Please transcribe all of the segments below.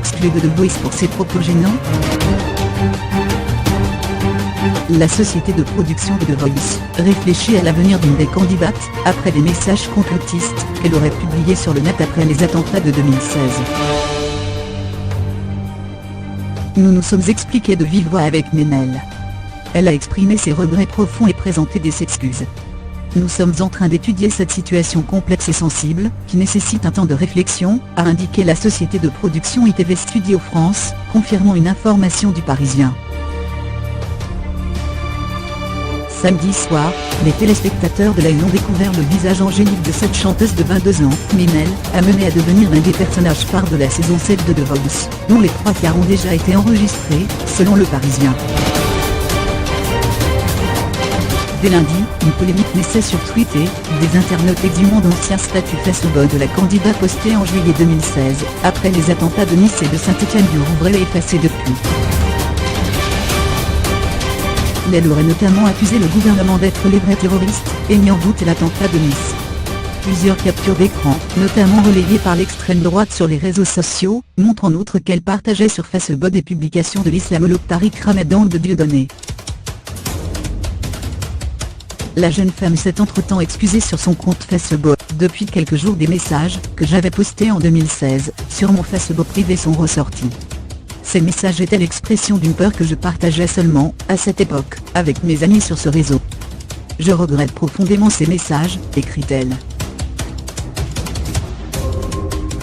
excluez de The Voice pour ses propos gênants? La société de production de The Voice réfléchit à l'avenir d'une des candidates, après des messages complotistes qu'elle aurait publiés sur le net après les attentats de 2016. Nous nous sommes expliqués de vive voix avec Ménel. Elle a exprimé ses regrets profonds et présenté des excuses. Nous sommes en train d'étudier cette situation complexe et sensible, qui nécessite un temps de réflexion, a indiqué la société de production ITV Studio France, confirmant une information du Parisien. Samedi soir, les téléspectateurs de la Une ont découvert le visage angélique de cette chanteuse de 22 ans, Ménel, amenée à devenir l'un des personnages phares de la saison 7 de The Voice, dont les 3/4 ont déjà été enregistrés, selon le Parisien. Dès lundi, une polémique naissait sur Twitter, des internautes exhumant d'anciens statuts Facebook de la candidate postée en juillet 2016, après les attentats de Nice et de Saint-Étienne-du-Rouvray et effacés depuis. Elle aurait notamment accusé le gouvernement d'être les vrais terroristes, et mis en doute l'attentat de Nice. Plusieurs captures d'écran, notamment relayées par l'extrême droite sur les réseaux sociaux, montrent en outre qu'elle partageait sur Facebook des publications de l'islamologue Tariq Ramadan de Dieudonné. La jeune femme s'est entre-temps excusée sur son compte Facebook. Depuis quelques jours, des messages que j'avais postés en 2016 sur mon Facebook privé sont ressortis. Ces messages étaient l'expression d'une peur que je partageais seulement, à cette époque, avec mes amis sur ce réseau. Je regrette profondément ces messages, écrit-elle.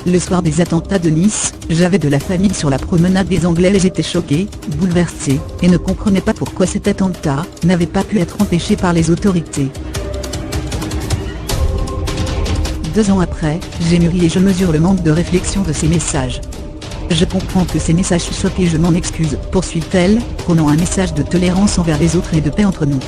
Le soir des attentats de Nice, j'avais de la famille sur la promenade des Anglais et j'étais choquée, bouleversée, et ne comprenais pas pourquoi cet attentat n'avait pas pu être empêché par les autorités. 2 ans après, j'ai mûri et je mesure le manque de réflexion de ces messages. Je comprends que ces messages choquent et je m'en excuse, poursuit-elle, prônant un message de tolérance envers les autres et de paix entre nous.